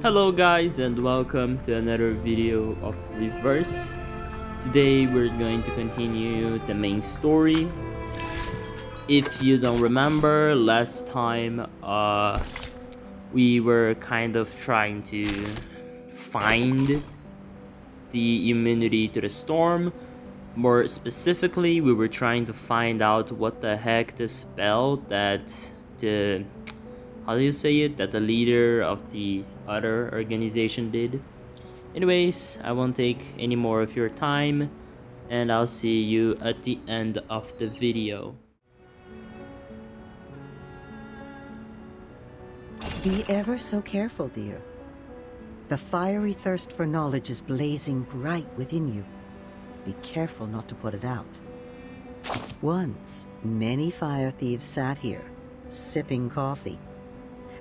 Hello guys and welcome to another video of Reverse. Today we're going to continue the main story. If you don't remember, last time we were kind of trying to find the immunity to the storm. More specifically, we were trying to find out what the heck the spell that the how do you say it, that the leader of the other organization did. Anyways, I won't take any more of your time, and I'll see you at the end of the video. Be ever so careful, dear. The fiery thirst for knowledge is blazing bright within you. Be careful not to put it out. Once, many fire thieves sat here, sipping coffee,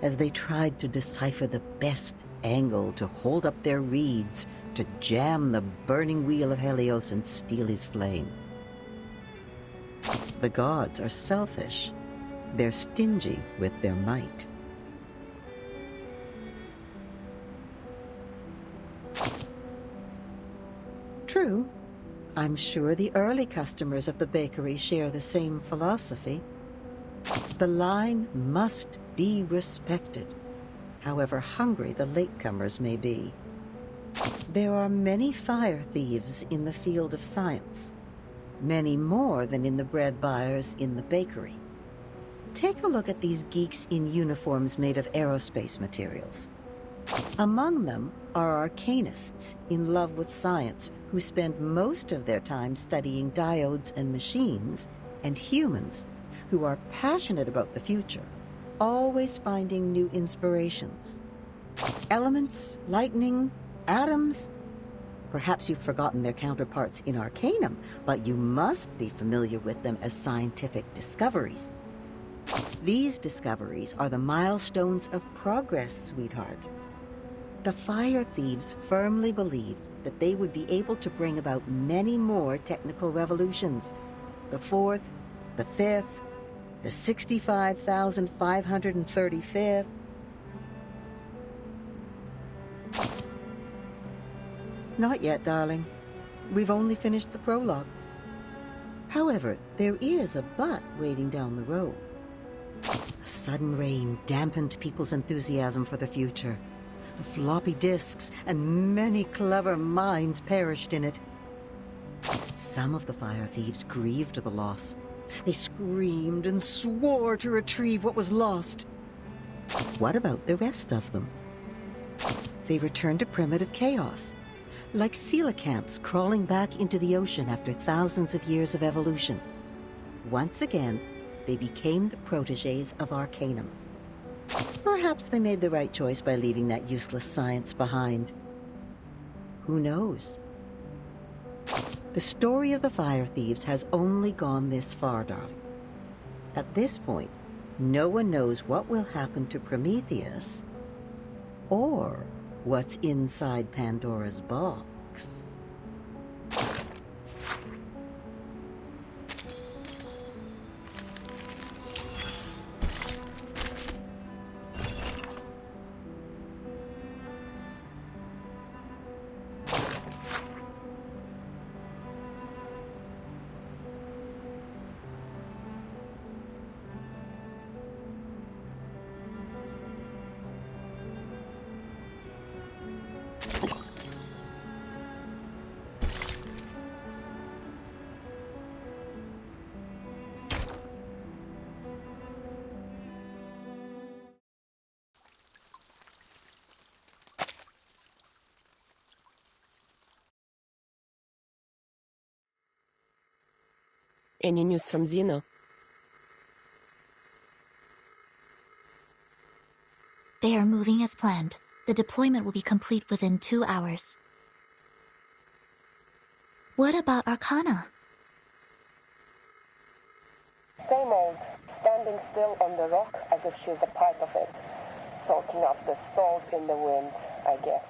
as they tried to decipher the best angle to hold up their reeds, to jam the burning wheel of Helios and steal his flame. The gods are selfish. They're stingy with their might. True. I'm sure the early customers of the bakery share the same philosophy. The line must be respected, however hungry the latecomers may be. There are many fire thieves in the field of science, many more than in the bread buyers in the bakery. Take a look at these geeks in uniforms made of aerospace materials. Among them are arcanists in love with science who spend most of their time studying diodes and machines, and humans who are passionate about the future, always finding new inspirations. Elements, lightning, atoms. Perhaps you've forgotten their counterparts in Arcanum, but you must be familiar with them as scientific discoveries. These discoveries are the milestones of progress, sweetheart. The fire thieves firmly believed that they would be able to bring about many more technical revolutions. The fourth, the fifth, the 65,535th. Not yet, darling. We've only finished the prologue. However, there is a but waiting down the road. A sudden rain dampened people's enthusiasm for the future. The floppy disks and many clever minds perished in it. Some of the fire thieves grieved the loss. They screamed and swore to retrieve what was lost. What about the rest of them? They returned to primitive chaos, like coelacanths crawling back into the ocean after thousands of years of evolution. Once again, they became the protégés of Arcanum. Perhaps they made the right choice by leaving that useless science behind. Who knows? The story of the fire thieves has only gone this far, darling. At this point, no one knows what will happen to Prometheus or what's inside Pandora's box. Any news from Zeno? They are moving as planned. The deployment will be complete within 2 hours. What about Arcana? Same old, standing still on the rock as if she's a part of it, soaking up the salt in the wind, I guess.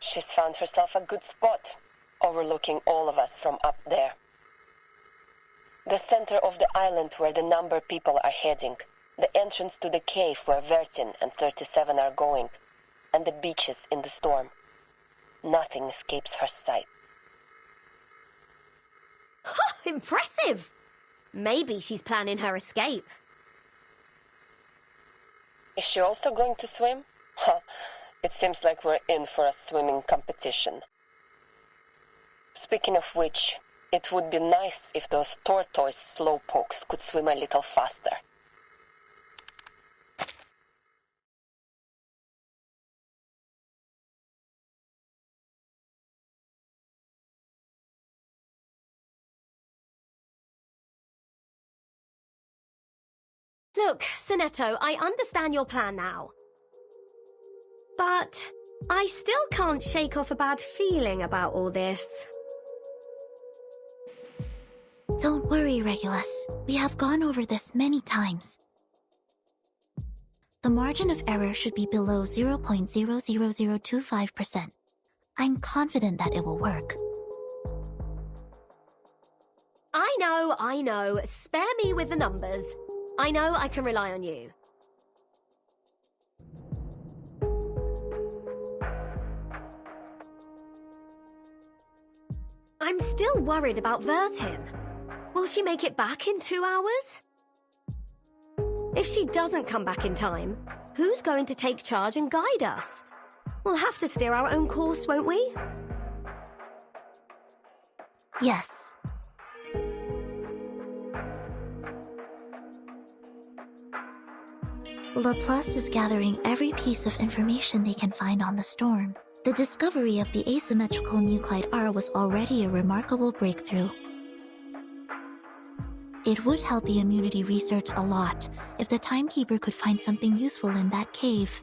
She's found herself a good spot. overlooking all of us from up there. The center of the island where the number people are heading, the entrance to the cave where Vertin and 37 are going, and the beaches in the storm. Nothing escapes her sight. Impressive! Maybe she's planning her escape. Is she also going to swim? It seems like we're in for a swimming competition. Speaking of which, it would be nice if those tortoise slowpokes could swim a little faster. Look, Sonetto, I understand your plan now. But I still can't shake off a bad feeling about all this. Don't worry, Regulus. We have gone over this many times. The margin of error should be below 0.00025%. I'm confident that it will work. I know. Spare me with the numbers. I know I can rely on you. I'm still worried about Vertin. Will she make it back in 2 hours? If she doesn't come back in time, who's going to take charge and guide us? We'll have to steer our own course, won't we? Yes. Laplace is gathering every piece of information they can find on the storm. The discovery of the asymmetrical nuclide R was already a remarkable breakthrough. It would help the immunity research a lot if the Timekeeper could find something useful in that cave.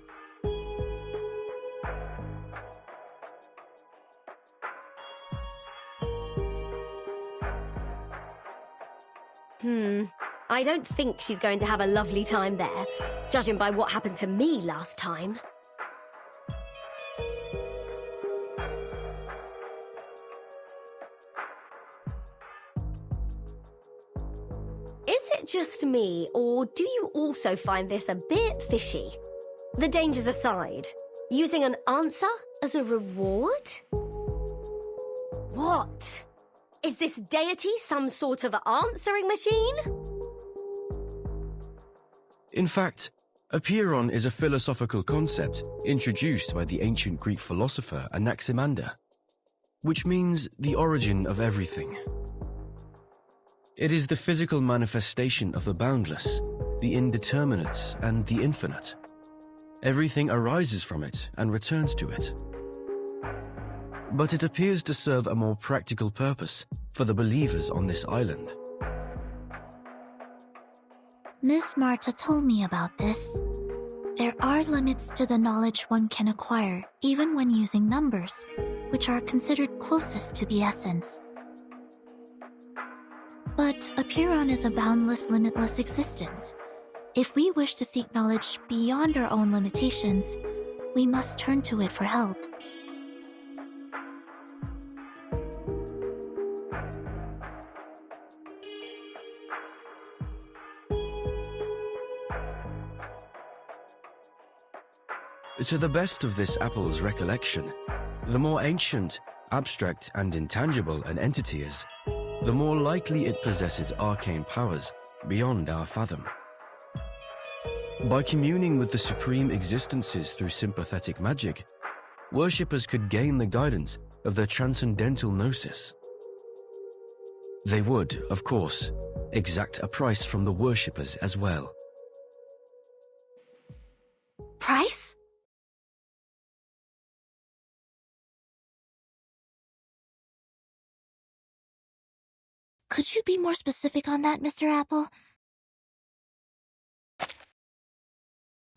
I don't think she's going to have a lovely time there, judging by what happened to me last time. Is it just me, or do you also find this a bit fishy? The dangers aside, using an answer as a reward? What? Is this deity some sort of answering machine? In fact, Apeiron is a philosophical concept introduced by the ancient Greek philosopher Anaximander, which means the origin of everything. It is the physical manifestation of the boundless, the indeterminate, and the infinite. Everything arises from it and returns to it. But it appears to serve a more practical purpose for the believers on this island. Miss Marta told me about this. There are limits to the knowledge one can acquire, even when using numbers, which are considered closest to the essence. But Apeiron is a boundless, limitless existence. If we wish to seek knowledge beyond our own limitations, we must turn to it for help. To the best of this apple's recollection, the more ancient, abstract, and intangible an entity is, the more likely it possesses arcane powers beyond our fathom. By communing with the supreme existences through sympathetic magic, worshippers could gain the guidance of their transcendental gnosis. They would, of course, exact a price from the worshippers as well. Price? Could you be more specific on that, Mr. Apple?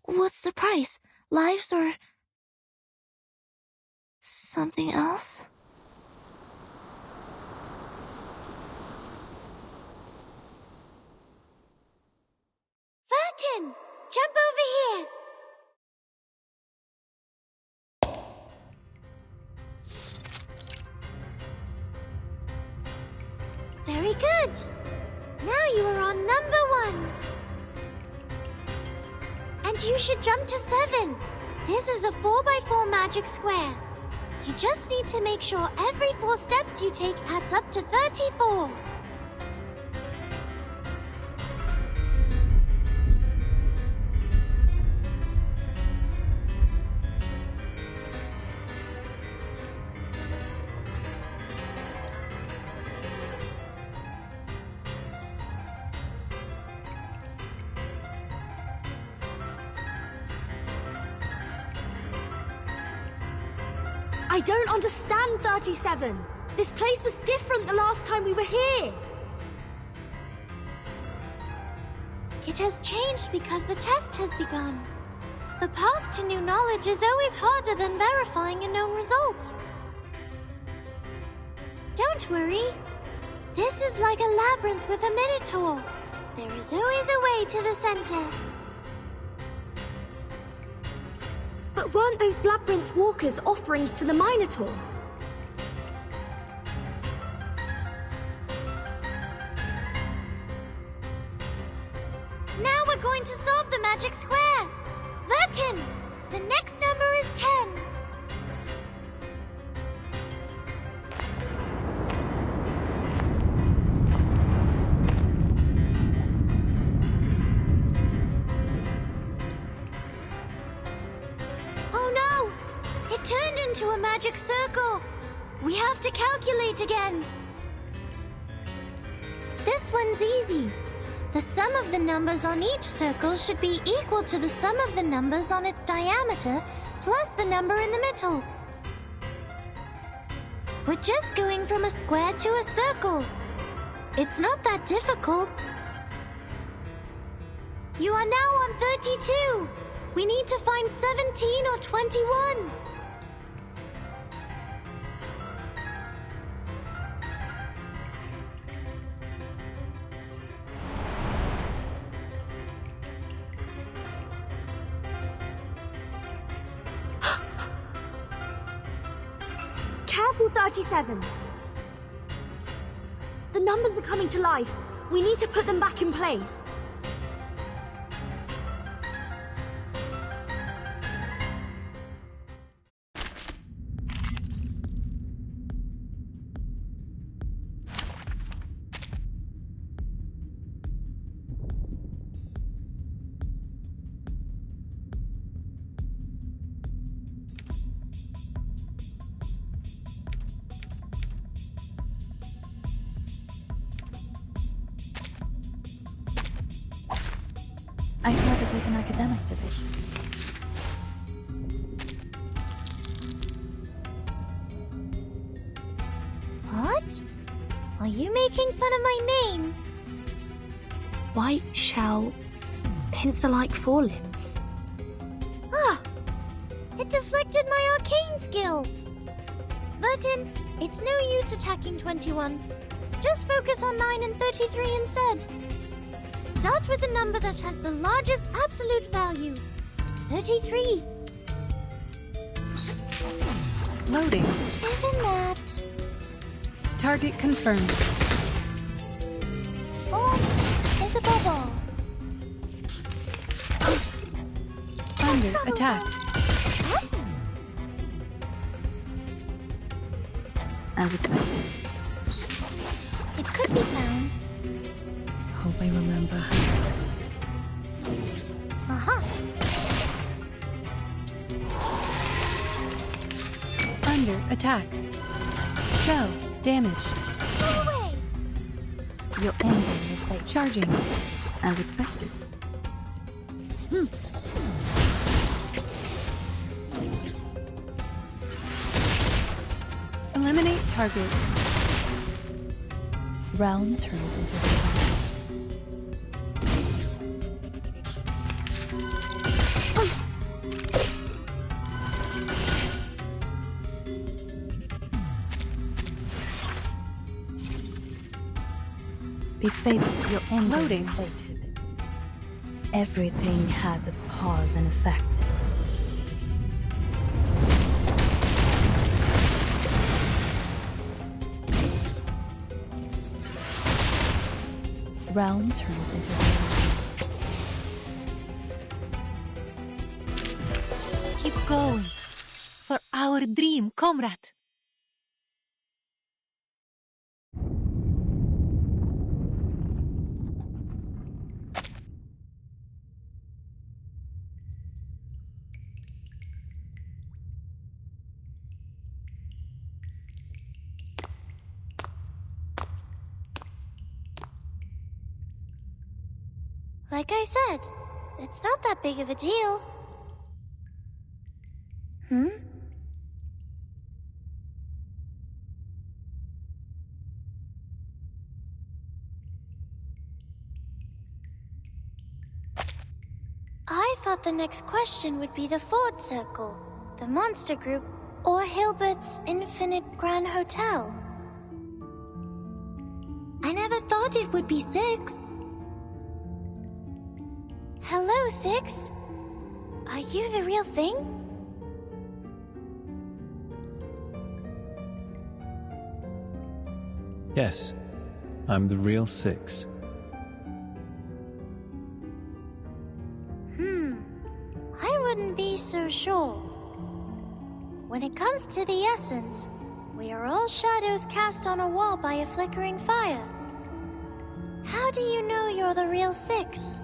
What's the price? Lives or something else? Vertin! Jump over here! Very good. Now you are on number 1. And you should jump to 7. This is a 4x4 magic square. You just need to make sure every 4 steps you take adds up to 34. I don't understand 37. This place was different the last time we were here. It has changed because the test has begun. The path to new knowledge is always harder than verifying a known result. Don't worry. This is like a labyrinth with a minotaur. There is always a way to the center. But weren't those labyrinth walkers offerings to the Minotaur? Now we're going to solve the magic square. Vertin, the next number is 10. It turned into a magic circle. We have to calculate again. This one's easy. The sum of the numbers on each circle should be equal to the sum of the numbers on its diameter plus the number in the middle. We're just going from a square to a circle. It's not that difficult. You are now on 32. We need to find 17 or 21. Careful, 37. The numbers are coming to life. We need to put them back in place. I thought it was an academic division. What? Are you making fun of my name? White shell, pencil-like forelimbs. Ah! It deflected my arcane skill! Vertin, it's no use attacking 21. Just focus on 9 and 33 instead. Start with the number that has the largest absolute value. 33. Loading. Even that. Target confirmed. Oh, there's a bubble. Under attack. What? As expected. It could be found. Hope I remember. Aha. Under attack. Shell damage. Go away. Your ending is fake. Charging. As expected. Eliminate target. Realm turns into realm. Be faithful. Your ending Loading. is fated. Everything has its cause and effect. realm turns into reality. Keep going. For our dream, comrade. Like I said, it's not that big of a deal. Hmm? I thought the next question would be the Ford Circle, the Monster Group, or Hilbert's Infinite Grand Hotel. I never thought it would be 6. Hello, 6. Are you the real thing? Yes, I'm the real 6. I wouldn't be so sure. When it comes to the essence, we are all shadows cast on a wall by a flickering fire. How do you know you're the real 6?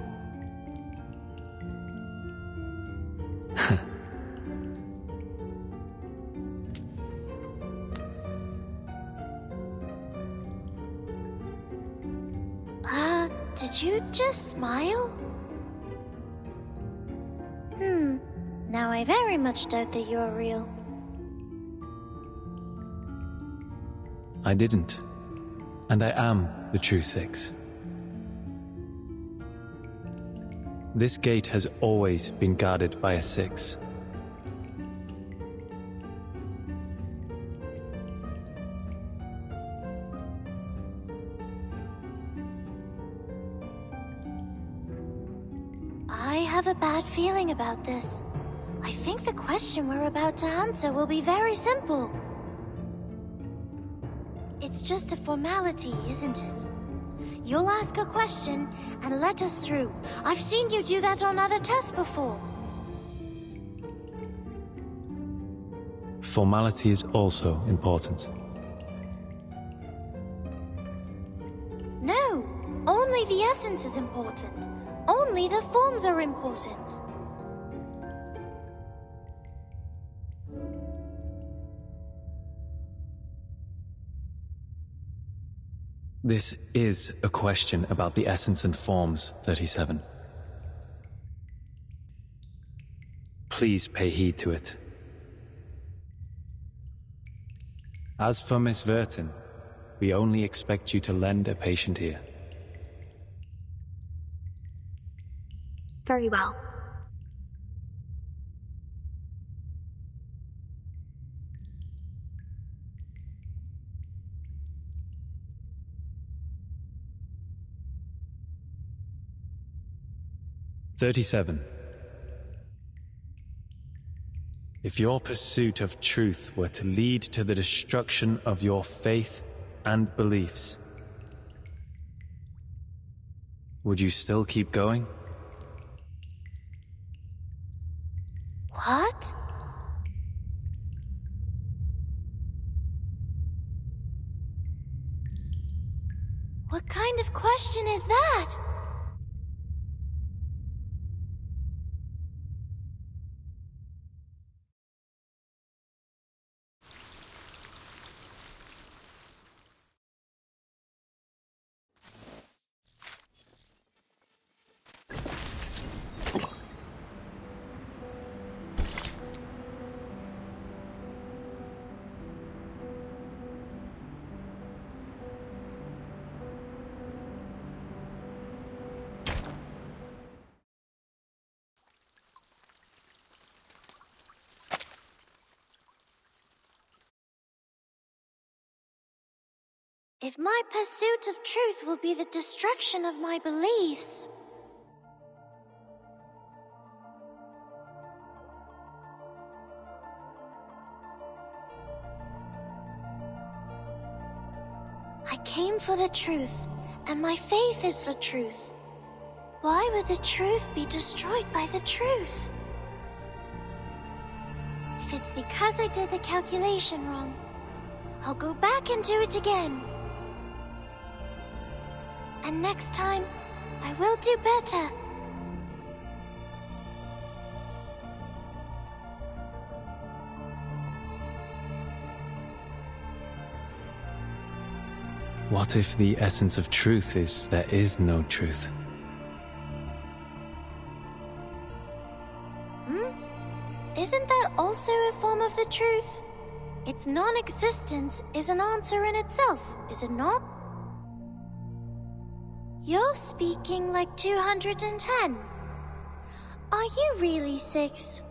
Did you just smile? Now I very much doubt that you're real. I didn't. And I am the true 6. This gate has always been guarded by a 6. I have a bad feeling about this. I think the question we're about to answer will be very simple. It's just a formality, isn't it? You'll ask a question and let us through. I've seen you do that on other tests before. Formality is also important. No, only the essence is important. Only the forms are important. This is a question about the essence and forms, 37. Please pay heed to it. As for Miss Vertin, we only expect you to lend a patient ear. Very well. "37. If your pursuit of truth were to lead to the destruction of your faith and beliefs, would you still keep going?" What? What kind of question is that? If my pursuit of truth will be the destruction of my beliefs... I came for the truth, and my faith is the truth. Why would the truth be destroyed by the truth? If it's because I did the calculation wrong, I'll go back and do it again. And next time, I will do better. What if the essence of truth is there is no truth? Isn't that also a form of the truth? Its non-existence is an answer in itself, is it not? You're speaking like 210. Are you really 6?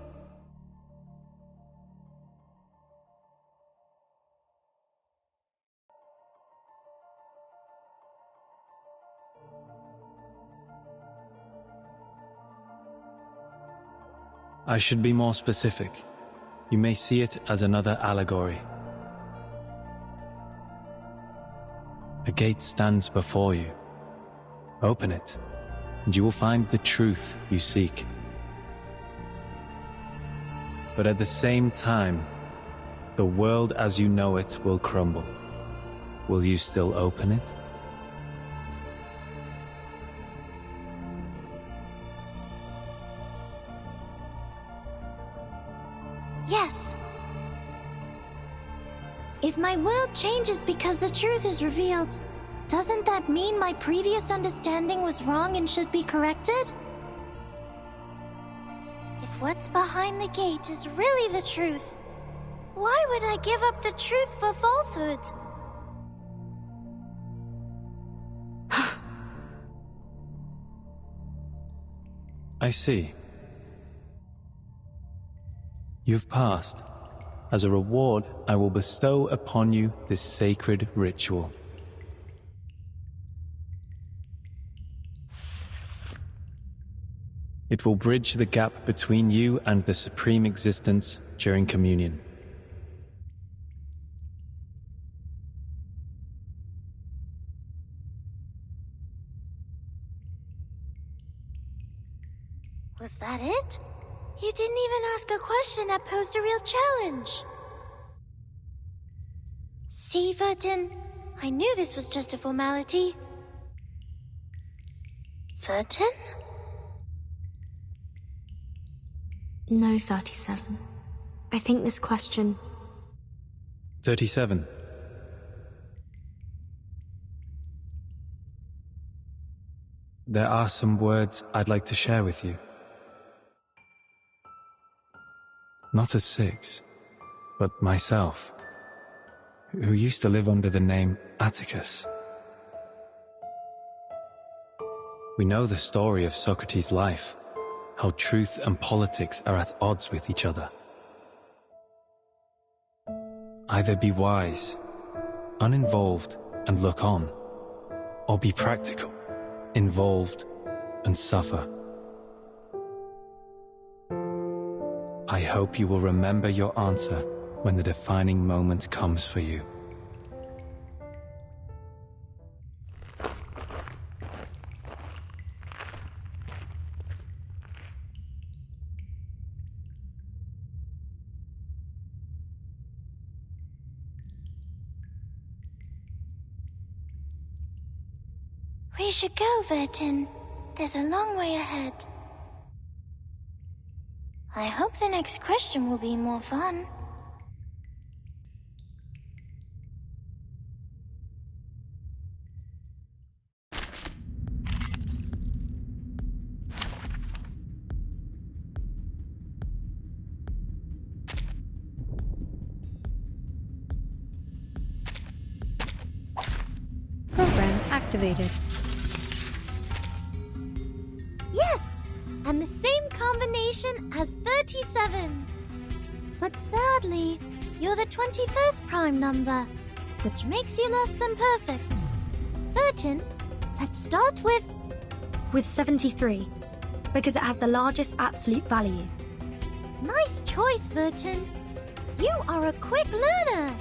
I should be more specific. You may see it as another allegory. A gate stands before you. Open it, and you will find the truth you seek. But at the same time, the world as you know it will crumble. Will you still open it? Yes. If my world changes because the truth is revealed, doesn't that mean my previous understanding was wrong and should be corrected? If what's behind the gate is really the truth, why would I give up the truth for falsehood? I see. You've passed. As a reward, I will bestow upon you this sacred ritual. It will bridge the gap between you and the Supreme Existence during communion. Was that it? You didn't even ask a question that posed a real challenge. See, Vertin, I knew this was just a formality. Vertin? No, 37. I think this question... 37. There are some words I'd like to share with you. Not as 6, but myself, who used to live under the name Atticus. We know the story of Socrates' life, how truth and politics are at odds with each other. Either be wise, uninvolved and look on, or be practical, involved and suffer. I hope you will remember your answer when the defining moment comes for you. We should go, Vertin. There's a long way ahead. I hope the next question will be more fun. Program activated. Yes! And the same combination as 37. But sadly, you're the 21st prime number, which makes you less than perfect. Vertin, let's start with 73, because it has the largest absolute value. Nice choice, Vertin. You are a quick learner.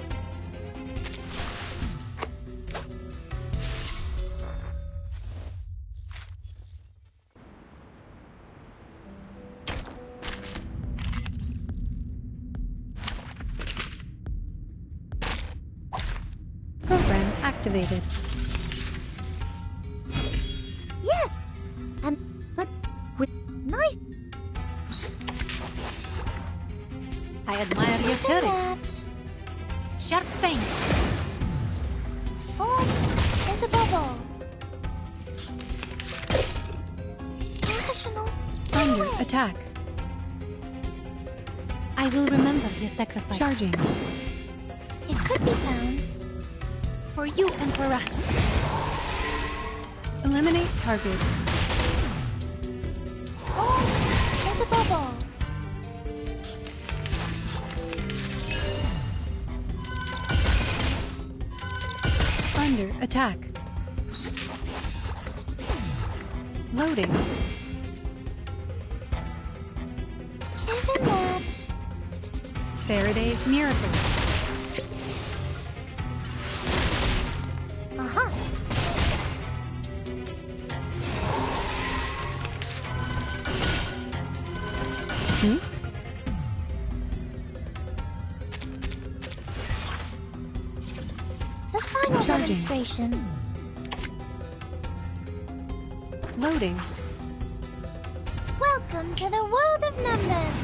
activated. Yes! But with nice. I admire your courage. Sharp fangs. Oh, there's a bubble. Rational. Under attack. I will remember your sacrifice. Charging. It could be found. For you and for us. Eliminate target. Oh, there's a bubble. Under attack. Loading. Give him that. Faraday's miracle. Uh-huh. The final Charging. demonstration. Loading. Welcome to the world of numbers.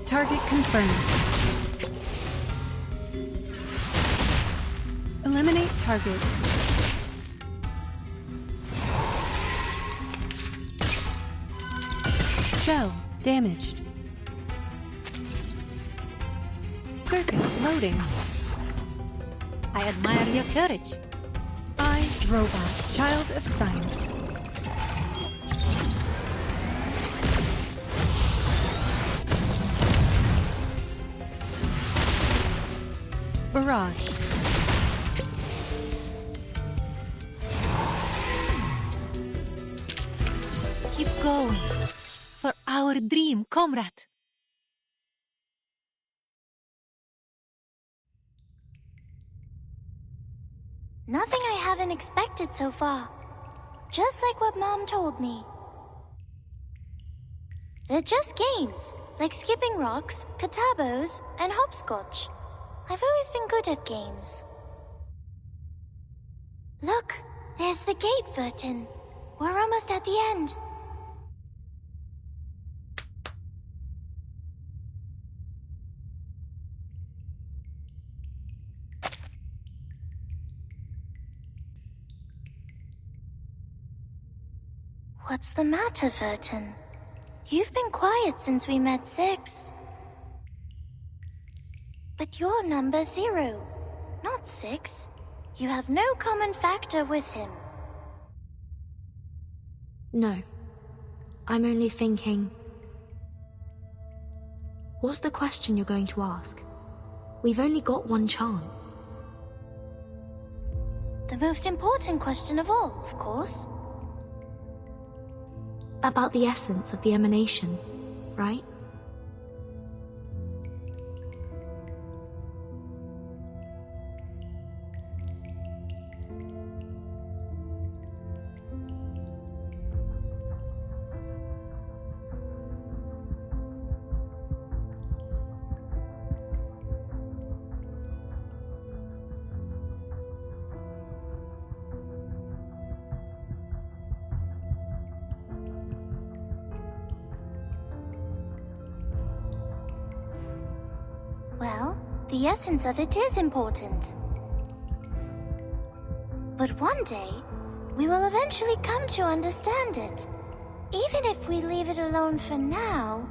Target confirmed. Eliminate target. Shell damaged. Circuit loading. I admire your courage. I, Robot, child of science. Barrage. Keep going. For our dream, comrade. Nothing I haven't expected so far. Just like what Mom told me. They're just games, like skipping rocks, katabos, and hopscotch. I've always been good at games. Look, there's the gate, Vertin. We're almost at the end. What's the matter, Vertin? You've been quiet since we met 6. But you're number 0, not 6. You have no common factor with him. No. I'm only thinking... What's the question you're going to ask? We've only got one chance. The most important question of all, of course. About the essence of the emanation, right? Well, the essence of it is important. But one day, we will eventually come to understand it. Even if we leave it alone for now,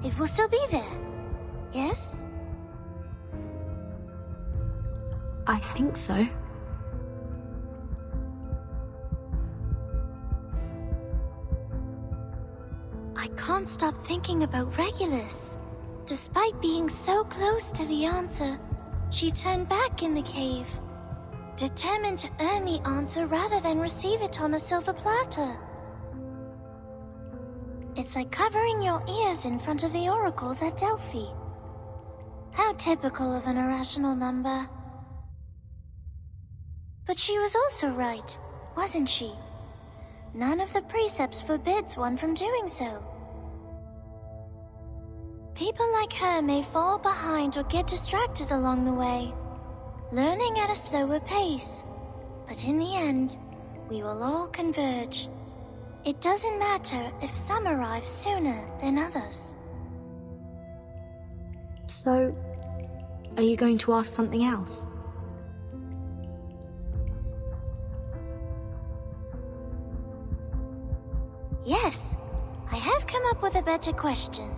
it will still be there. Yes? I think so. I can't stop thinking about Regulus. Despite being so close to the answer, she turned back in the cave, determined to earn the answer rather than receive it on a silver platter. It's like covering your ears in front of the oracles at Delphi. How typical of an irrational number. But she was also right, wasn't she? None of the precepts forbids one from doing so. People like her may fall behind or get distracted along the way, learning at a slower pace. But in the end, we will all converge. It doesn't matter if some arrive sooner than others. So, are you going to ask something else? Yes, I have come up with a better question.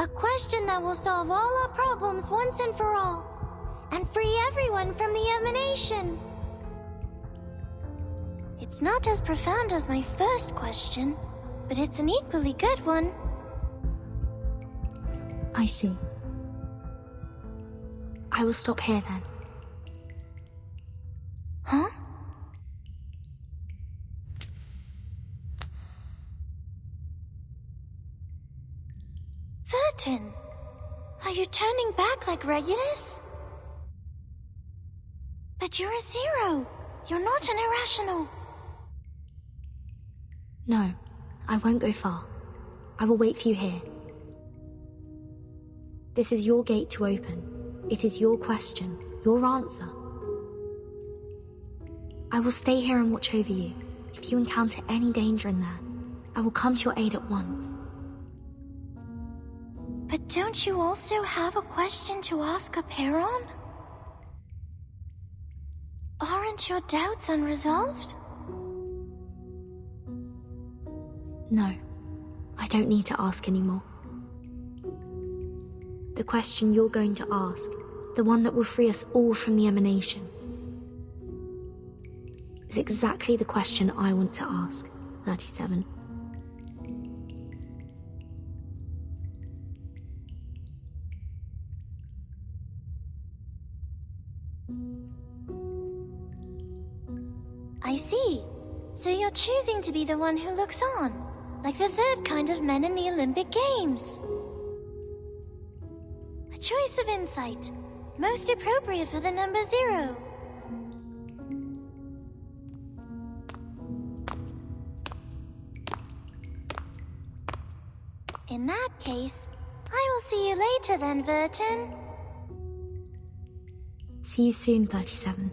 A question that will solve all our problems once and for all, and free everyone from the emanation. It's not as profound as my first question, but it's an equally good one. I see. I will stop here then. Huh? Vertin, are you turning back like Regulus? But you're a zero. You're not an irrational. No, I won't go far. I will wait for you here. This is your gate to open. It is your question, your answer. I will stay here and watch over you. If you encounter any danger in there, I will come to your aid at once. But don't you also have a question to ask Aperon? Aren't your doubts unresolved? No, I don't need to ask anymore. The question you're going to ask, the one that will free us all from the emanation, is exactly the question I want to ask, 37. I see. So you're choosing to be the one who looks on, like the third kind of men in the Olympic Games. A choice of insight, most appropriate for the number 0. In that case, I will see you later then, Vertin. See you soon, 37.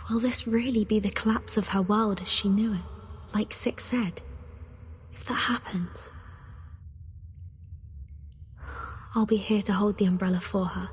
Will this really be the collapse of her world as she knew it, like Six said? If that happens, I'll be here to hold the umbrella for her.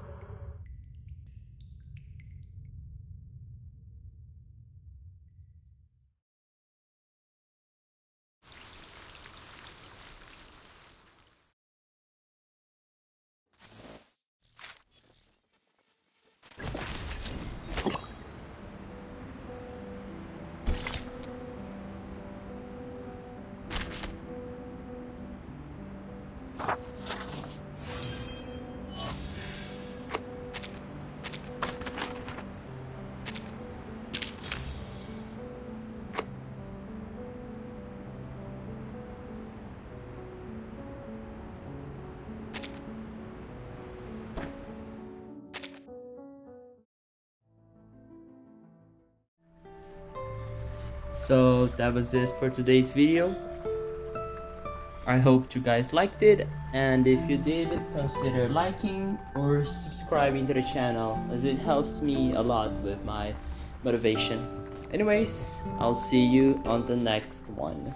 So that was it for today's video. I hope you guys liked it, and if you did, consider liking or subscribing to the channel, as it helps me a lot with my motivation. Anyways, I'll see you on the next one.